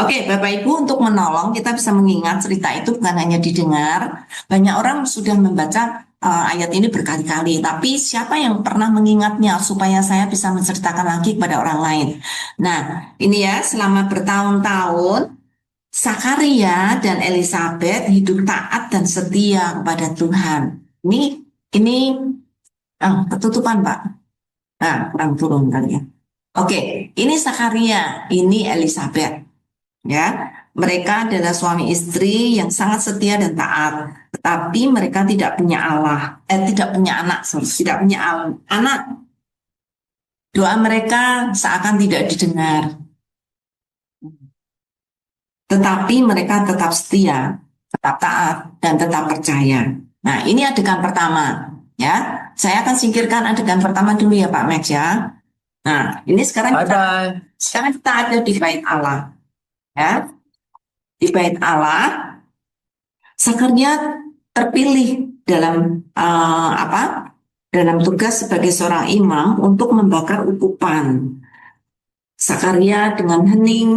Oke, Bapak Ibu, untuk menolong kita bisa mengingat cerita itu bukan hanya didengar. Banyak orang sudah membaca ayat ini berkali-kali, tapi siapa yang pernah mengingatnya supaya saya bisa menceritakan lagi kepada orang lain? Nah, ini ya, selama bertahun-tahun, Zakaria dan Elizabeth hidup taat dan setia kepada Tuhan. Ini ketutupan, Pak. Nah, kurang turun kali ya. Oke, ini Zakaria, ini Elizabeth. Ya, mereka adalah suami istri yang sangat setia dan taat, tetapi mereka tidak punya tidak punya anak, sorry, tidak punya anak. Doa mereka seakan tidak didengar, tetapi mereka tetap setia, tetap taat, dan tetap percaya. Nah, ini adegan pertama, ya. Saya akan singkirkan adegan pertama dulu ya, Pak Max ya. Nah, ini sekarang kita ada di bait Allah, ya. Di bait Allah, Zakaria terpilih dalam dalam tugas sebagai seorang imam untuk membakar ukupan. Zakaria dengan hening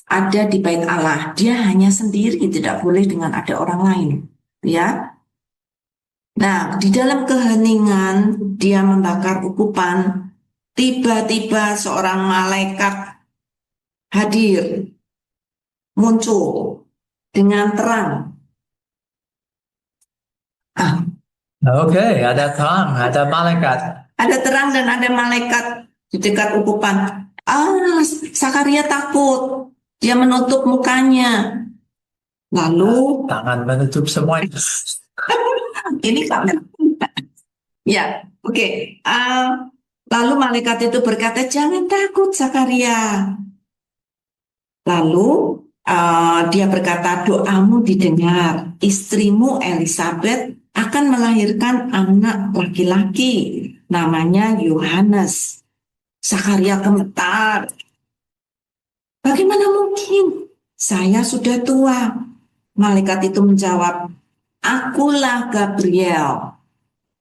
ada di bait Allah. Dia hanya sendiri, tidak boleh dengan ada orang lain. Ya. Nah, di dalam keheningan dia membakar ukupan. Tiba-tiba seorang malaikat hadir, muncul dengan terang. Oke, ada terang, ada malaikat. Ada terang dan ada malaikat di dekat ukupan. Zakaria takut. Dia menutup mukanya. Lalu, Tangan menutup semuanya. ini kamera. Ya, oke. Lalu malaikat itu berkata, jangan takut Zakaria. Lalu dia berkata, doamu didengar. Istrimu Elizabeth akan melahirkan anak laki-laki. Namanya Yohanes. Zakaria gemetar. Bagaimana mungkin? Saya sudah tua. Malaikat itu menjawab, akulah Gabriel.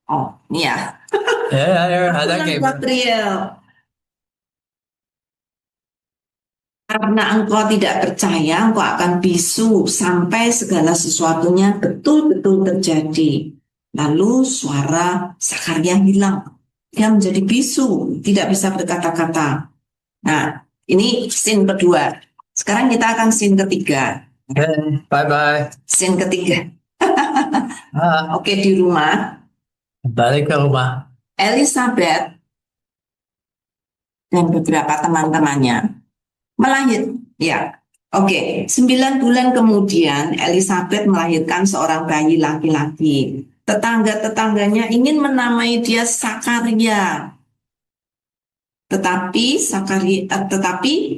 Oh, ini ya. Ya, ada Akulah Gabriel. Gabriel. Karena engkau tidak percaya, engkau akan bisu sampai segala sesuatunya betul-betul terjadi. Lalu suara Zakaria hilang. Dia menjadi bisu, tidak bisa berkata-kata. Nah, ini scene kedua. Sekarang kita akan scene ketiga. Okay, bye-bye. Scene ketiga. Ah, Oke, di rumah, balik ke rumah. Elizabeth dan beberapa teman-temannya melahir. Ya, oke. 9 bulan kemudian, Elizabeth melahirkan seorang bayi laki-laki. Tetangga-tetangganya ingin menamai dia Zakaria. Tetapi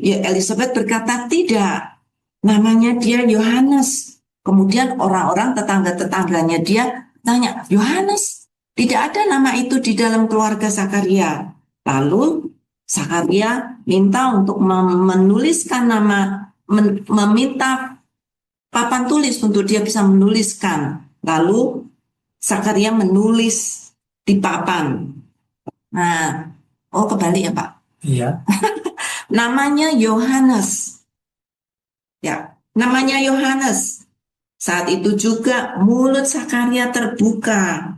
ya Elizabeth berkata tidak. Namanya dia Yohanes. Kemudian orang-orang tetangga-tetangganya dia tanya, Yohanes, tidak ada nama itu di dalam keluarga Zakaria. Lalu Zakaria minta untuk menuliskan nama, meminta papan tulis untuk dia bisa menuliskan. Lalu Zakaria menulis di papan. Nah, kebalik ya Pak. Iya. Namanya Yohanes. Ya, namanya Yohanes. Saat itu juga mulut Zakaria terbuka.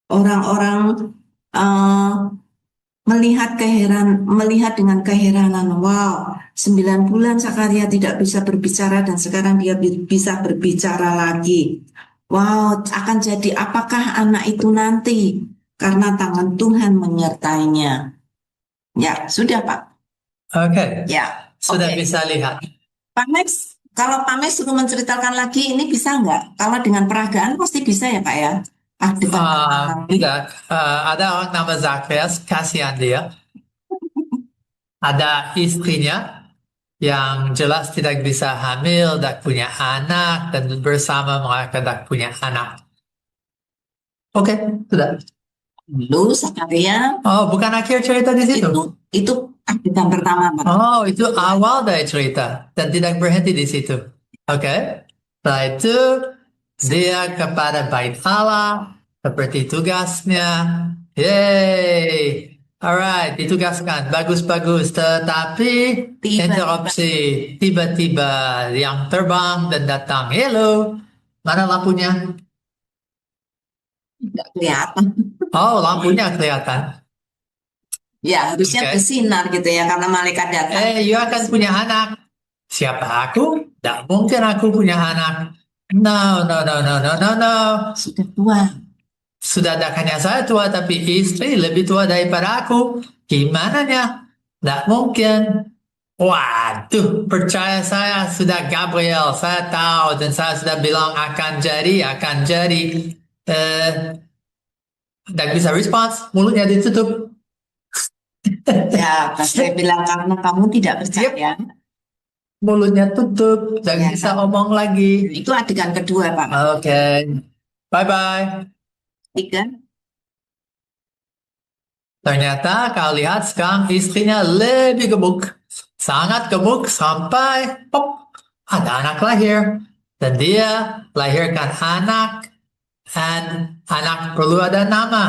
Orang-orang melihat dengan keheranan. Wow, 9 bulan Zakaria tidak bisa berbicara dan sekarang dia bisa berbicara lagi. Wow, akan jadi apakah anak itu nanti? Karena tangan Tuhan menyertainya. Ya, sudah Pak. Oke, Ya, sudah oke. bisa lihat. Pak Max, kalau Pak Max suruh menceritakan lagi, ini bisa nggak? Kalau dengan peragaan pasti bisa ya Pak ya? Adegan pertama. Tidak, ada orang nama Zacharias, kasihan dia. Ada istrinya yang jelas tidak bisa hamil, dan punya anak, dan bersama mereka tidak punya anak. Oke, sudah. Lalu Zakaria Oh, bukan akhir cerita di situ. itu adegan pertama Pak. Oh, itu awal dari cerita dan tidak berhenti di situ. Oke. Setelah itu dia kepada bait Allah seperti tugasnya. Yeay. Alright, ditugaskan. Bagus-bagus. Tetapi Tiba-tiba. interupsi. Tiba-tiba yang terbang dan datang. Hello. Mana lampunya? Nggak kelihatan. Oh, lampunya kelihatan. Ya, harusnya Oke. bersinar gitu ya, karena malaikat datang. You akan punya anak. Siapa aku? Tidak mungkin aku punya anak. No, no, no, no, no, no, no. Sudah tua. Sudah ada hanya saya tua, tapi istri lebih tua daripada aku. Gimana ya? Tidak mungkin. Waduh, percaya saya sudah Gabriel. Saya tahu dan saya sudah bilang akan jadi, akan jadi. Tidak bisa respons, mulutnya ditutup. Ya, saya bilang karena kamu tidak percaya. Mulutnya tutup, tidak Ya, bisa omong lagi. itu adegan kedua, Pak. Oke, bye-bye. Tiga. Ternyata kau lihat sekarang istrinya lebih gemuk. Sangat gemuk sampai pop, ada anak lahir. Dan dia lahirkan anak. Dan anak perlu ada nama.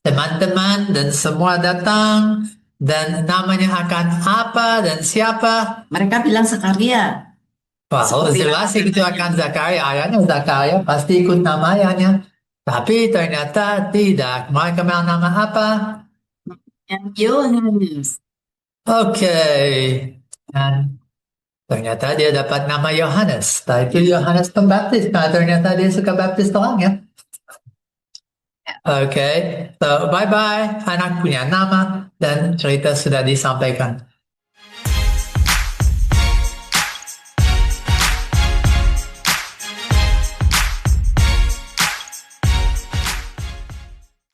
Teman-teman dan semua datang. Dan namanya akan apa dan siapa. Mereka bilang Zakaria. Wah, Seperti jelas nama itu akan Zakaria. Ayahnya Zakaria pasti ikut nama ayahnya. Tapi ternyata tidak. Mereka bilang nama apa? yang Yohanes. Oke. Dan ternyata dia dapat nama Yohanes. Tapi Yohanes Pembaptis. Nah, ternyata dia suka baptis doang ya. Oke. So, bye-bye. Anak punya nama dan cerita sudah disampaikan.